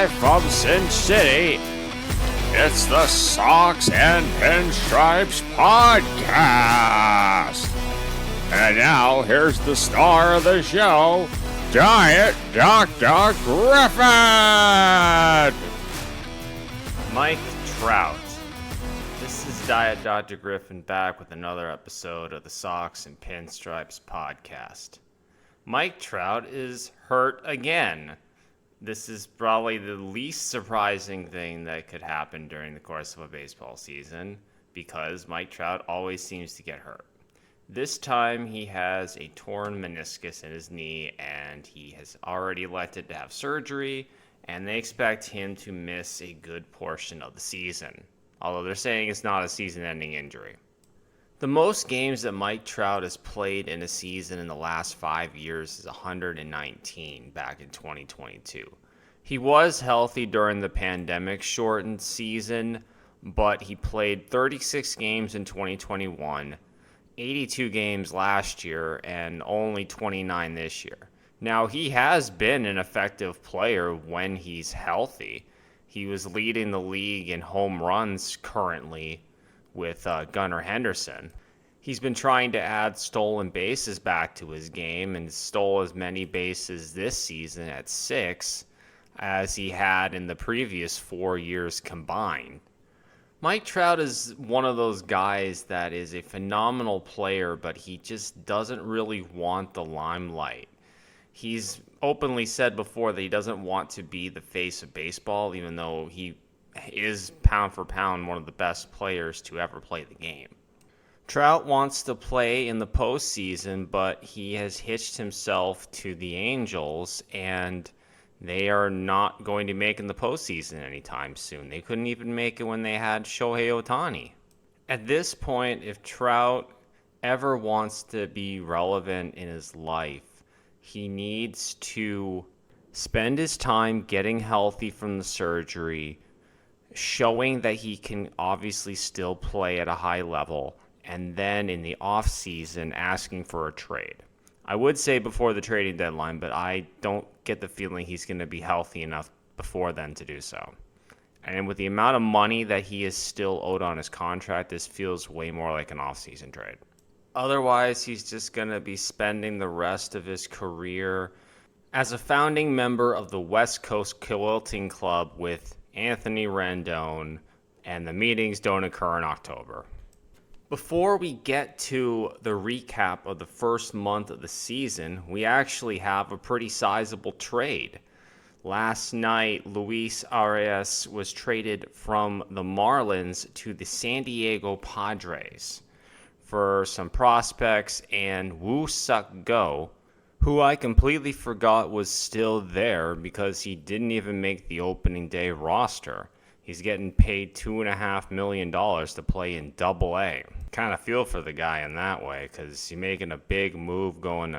Live from Sin City, it's the Socks and Pinstripes Podcast. And now, here's the star of the show, Diet Dr. Griffin! Mike Trout. This is Diet Dr. Griffin back with another episode of the Socks and Pinstripes Podcast. Mike Trout is hurt again. This is probably the least surprising thing that could happen during the course of a baseball season because Mike Trout always seems to get hurt. This time he has a torn meniscus in his knee and he has already elected to have surgery, and they expect him to miss a good portion of the season, although they're saying it's not a season-ending injury. The most games that Mike Trout has played in a season in the last 5 years is 119 back in 2022. He was healthy during the pandemic-shortened season, but he played 36 games in 2021, 82 games last year, and only 29 this year. Now, he has been an effective player when he's healthy. He was leading the league in home runs currently with Gunnar Henderson. He's been trying to add stolen bases back to his game and stole as many bases this season at 6 as he had in the previous 4 years combined. Mike Trout is one of those guys that is a phenomenal player, but he just doesn't really want the limelight. He's openly said before that he doesn't want to be the face of baseball, even though he is pound for pound one of the best players to ever play the game. Trout wants to play in the postseason, but he has hitched himself to the Angels, and they are not going to make it in the postseason anytime soon. They couldn't even make it when they had Shohei Ohtani. At this point, if Trout ever wants to be relevant in his life, he needs to spend his time getting healthy from the surgery, showing that he can obviously still play at a high level, and then in the off-season asking for a trade. I would say before the trading deadline, but I don't get the feeling he's going to be healthy enough before then to do so. And with the amount of money that he is still owed on his contract, this feels way more like an off-season trade. Otherwise, he's just going to be spending the rest of his career as a founding member of the West Coast Quilting Club with Anthony Rendon, and the meetings don't occur in October. Before we get to the recap of the first month of the season, we actually have a pretty sizable trade. Last night, Luis Arias was traded from the Marlins to the San Diego Padres for some prospects and Woo Suk Go, who I completely forgot was still there because he didn't even make the opening day roster. He's getting paid $2.5 million to play in Double-A. Kind of feel for the guy in that way because you're making a big move going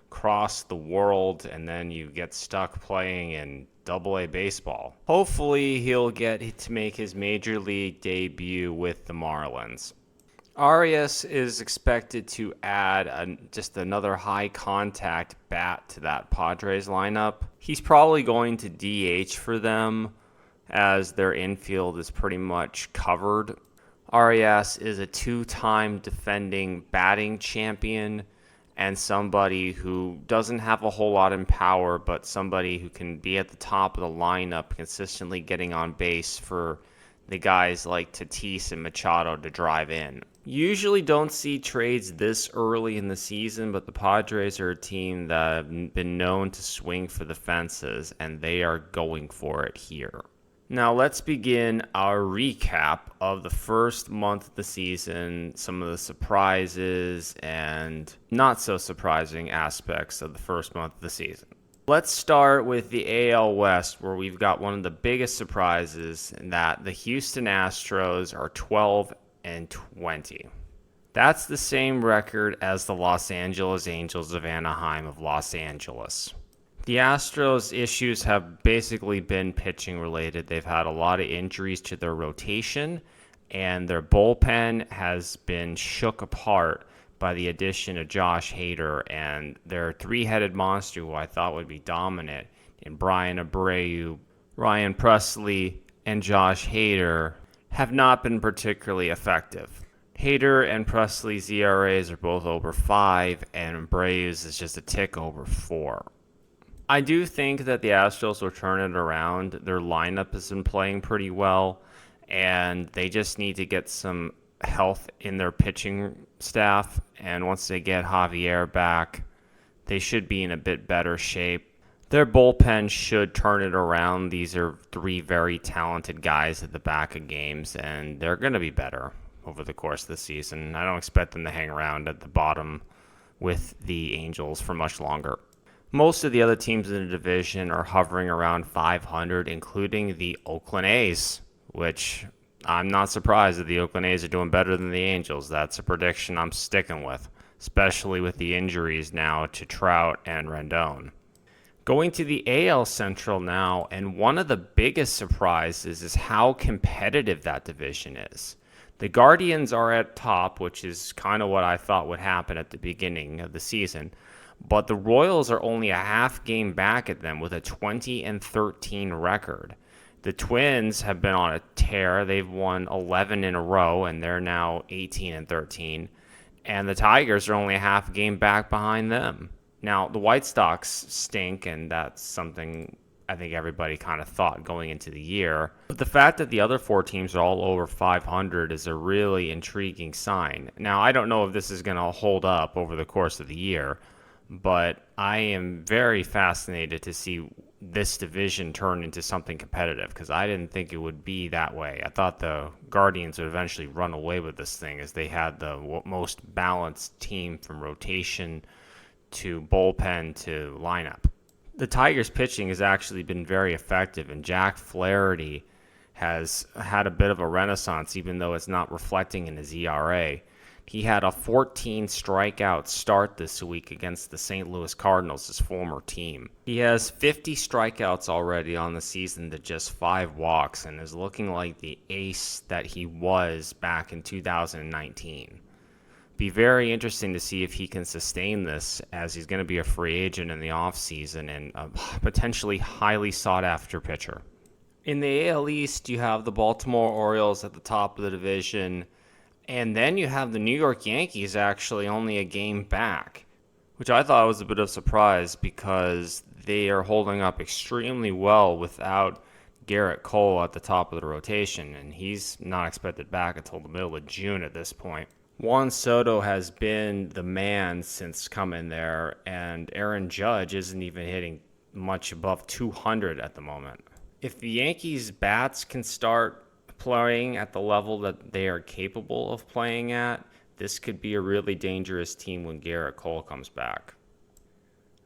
across the world and then you get stuck playing in Double-A baseball. Hopefully he'll get to make his major league debut with the Marlins. Arias is expected to add just another high-contact bat to that Padres lineup. He's probably going to DH for them as their infield is pretty much covered. Arias is a two-time defending batting champion and somebody who doesn't have a whole lot in power, but somebody who can be at the top of the lineup consistently getting on base for the guys like Tatis and Machado to drive in. Usually don't see trades this early in the season, but the Padres are a team that have been known to swing for the fences, and they are going for it here. Now let's begin our recap of the first month of the season, some of the surprises and not so surprising aspects of the first month of the season. Let's start with the AL West, where we've got one of the biggest surprises in that the Houston Astros are 12-20. That's the same record as the Los Angeles Angels of Anaheim of Los Angeles. The Astros' issues have basically been pitching related. They've had a lot of injuries to their rotation, and their bullpen has been shook apart by the addition of Josh Hader and their three-headed monster, who I thought would be dominant, in Brian Abreu, Ryan Pressly and Josh Hader have not been particularly effective. Hader and Pressly's ERAs are both over 5, and Braves is just a tick over 4. I do think that the Astros will turn it around. Their lineup has been playing pretty well, and they just need to get some health in their pitching staff. And once they get Javier back, they should be in a bit better shape. Their bullpen should turn it around. These are 3 very talented guys at the back of games, and they're going to be better over the course of the season. I don't expect them to hang around at the bottom with the Angels for much longer. Most of the other teams in the division are hovering around 500, including the Oakland A's, which I'm not surprised that the Oakland A's are doing better than the Angels. That's a prediction I'm sticking with, especially with the injuries now to Trout and Rendon. Going to the AL Central now, and one of the biggest surprises is how competitive that division is. The Guardians are at top, which is kind of what I thought would happen at the beginning of the season, but the Royals are only a half game back at them with a 20-13 record. The Twins have been on a tear. They've won 11 in a row, and they're now 18-13, and the Tigers are only a half game back behind them. Now, the White Sox stink, and that's something I think everybody kind of thought going into the year. But the fact that the other 4 teams are all over 500 is a really intriguing sign. Now, I don't know if this is going to hold up over the course of the year, but I am very fascinated to see this division turn into something competitive because I didn't think it would be that way. I thought the Guardians would eventually run away with this thing as they had the most balanced team from rotation to bullpen to lineup. The Tigers' pitching has actually been very effective, and Jack Flaherty has had a bit of a renaissance, even though it's not reflecting in his ERA. He had a 14 strikeout start this week against the St. Louis Cardinals, his former team. He has 50 strikeouts already on the season to just 5 walks and is looking like the ace that he was back in 2019. Be very interesting to see if he can sustain this, as he's going to be a free agent in the offseason and a potentially highly sought-after pitcher. In the AL East, you have the Baltimore Orioles at the top of the division, and then you have the New York Yankees actually only a game back, which I thought was a bit of a surprise because they are holding up extremely well without Garrett Cole at the top of the rotation, and he's not expected back until the middle of June at this point. Juan Soto has been the man since coming there, and Aaron Judge isn't even hitting much above 200 at the moment. If the Yankees' bats can start playing at the level that they are capable of playing at, this could be a really dangerous team when Garrett Cole comes back.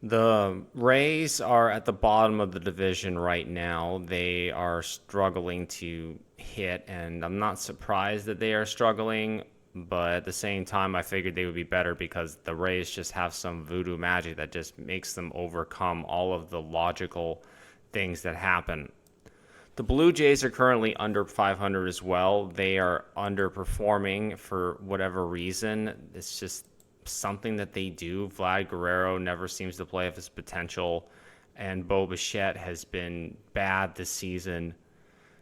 The Rays are at the bottom of the division right now. They are struggling to hit, and I'm not surprised that they are struggling. But at the same time, I figured they would be better because the Rays just have some voodoo magic that just makes them overcome all of the logical things that happen. The Blue Jays are currently under 500 as well. They are underperforming for whatever reason. It's just something that they do. Vlad Guerrero never seems to play up his potential, and Bo Bichette has been bad this season.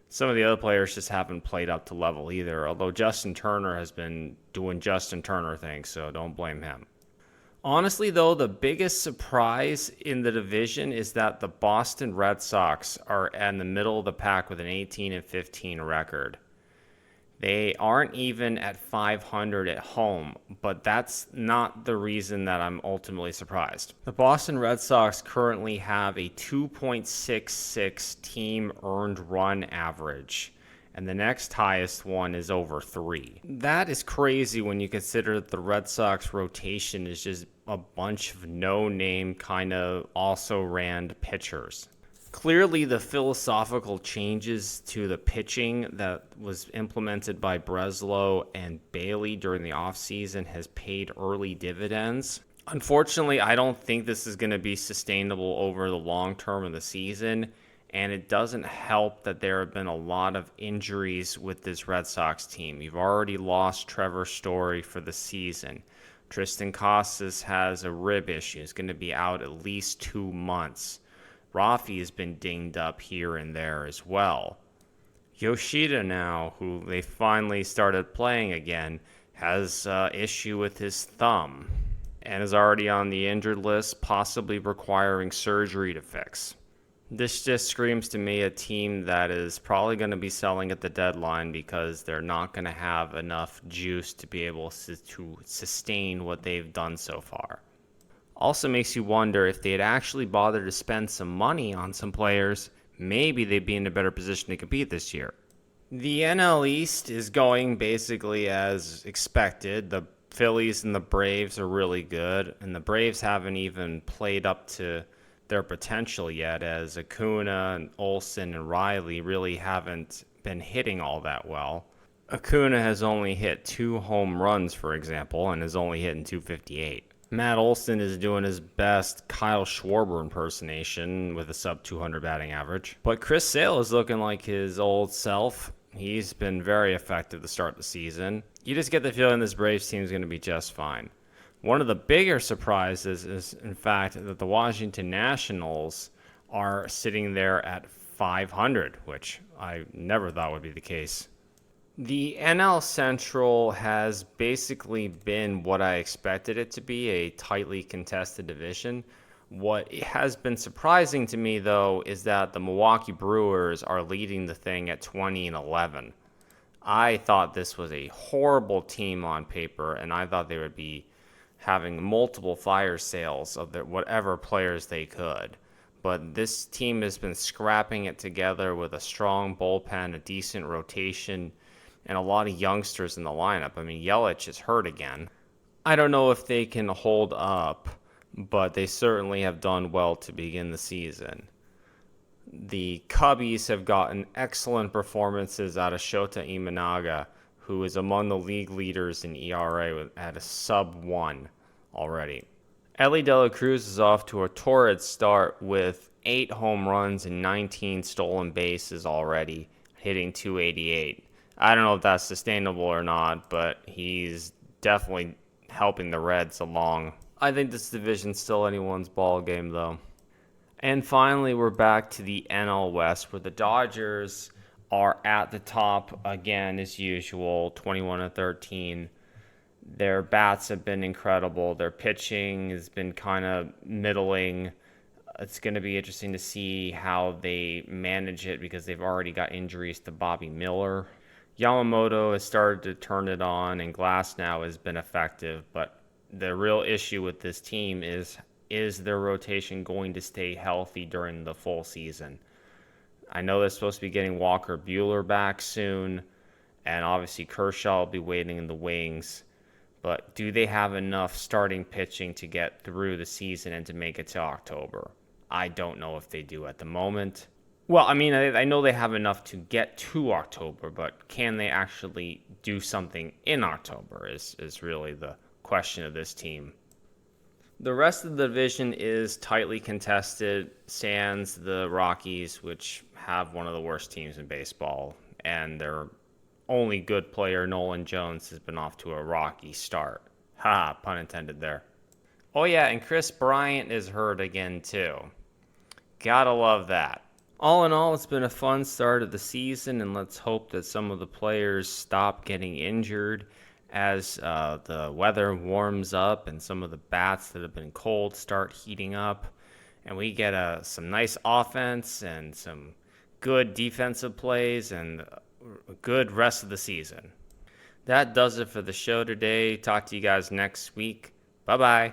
Some of the other players just haven't played up to level either, although Justin Turner has been doing Justin Turner things, so don't blame him. Honestly, though, the biggest surprise in the division is that the Boston Red Sox are in the middle of the pack with an 18-15 record. They aren't even at 500 at home, but that's not the reason that I'm ultimately surprised. The Boston Red Sox currently have a 2.66 team earned run average, and the next highest one is over 3. That is crazy when you consider that the Red Sox rotation is just a bunch of no-name kind of also-ran pitchers. Clearly, the philosophical changes to the pitching that was implemented by Breslow and Bailey during the offseason has paid early dividends. Unfortunately, I don't think this is going to be sustainable over the long term of the season, and it doesn't help that there have been a lot of injuries with this Red Sox team. You've already lost Trevor Story for the season. Tristan Casas has a rib issue. He's going to be out at least 2 months. Rafi has been dinged up here and there as well. Yoshida now, who they finally started playing again, has issue with his thumb and is already on the injured list, possibly requiring surgery to fix. This just screams to me a team that is probably going to be selling at the deadline because they're not going to have enough juice to be able to sustain what they've done so far. Also makes you wonder if they'd actually bother to spend some money on some players, maybe they'd be in a better position to compete this year. The NL East is going basically as expected. The Phillies and the Braves are really good, and the Braves haven't even played up to their potential yet, as Acuna and Olsen and Riley really haven't been hitting all that well. Acuna has only hit 2 home runs, for example, and is only hitting .258. Matt Olson is doing his best Kyle Schwarber impersonation with a sub-200 batting average. But Chris Sale is looking like his old self. He's been very effective to start the season. You just get the feeling this Braves team is going to be just fine. One of the bigger surprises is, in fact, that the Washington Nationals are sitting there at 500, which I never thought would be the case. The NL Central has basically been what I expected it to be, a tightly contested division. What has been surprising to me, though, is that the Milwaukee Brewers are leading the thing at 20-11. I thought this was a horrible team on paper, and I thought they would be having multiple fire sales of whatever players they could. But this team has been scrapping it together with a strong bullpen, a decent rotation, and a lot of youngsters in the lineup. I mean, Yelich is hurt again. I don't know if they can hold up, but they certainly have done well to begin the season. The Cubbies have gotten excellent performances out of Shota Imanaga, who is among the league leaders in ERA at a sub-1 already. Elly De La Cruz is off to a torrid start with 8 home runs and 19 stolen bases already, hitting .288. I don't know if that's sustainable or not, but he's definitely helping the Reds along. I think this division's still anyone's ball game, though. And finally, we're back to the NL West, where the Dodgers are at the top again, as usual, 21-13. Their bats have been incredible. Their pitching has been kind of middling. It's going to be interesting to see how they manage it because they've already got injuries to Bobby Miller. Yamamoto has started to turn it on, and Glasnow has been effective. But the real issue with this team is their rotation going to stay healthy during the full season? I know they're supposed to be getting Walker Buehler back soon, and obviously Kershaw will be waiting in the wings. But do they have enough starting pitching to get through the season and to make it to October? I don't know if they do at the moment. Well, I mean, I know they have enough to get to October, but can they actually do something in October is really the question of this team. The rest of the division is tightly contested, sans the Rockies, which have one of the worst teams in baseball, and their only good player, Nolan Jones, has been off to a rocky start. Ha, pun intended there. Oh yeah, and Chris Bryant is hurt again too. Gotta love that. All in all, it's been a fun start of the season, and let's hope that some of the players stop getting injured as the weather warms up and some of the bats that have been cold start heating up, and we get some nice offense and some good defensive plays and a good rest of the season. That does it for the show today. Talk to you guys next week. Bye-bye.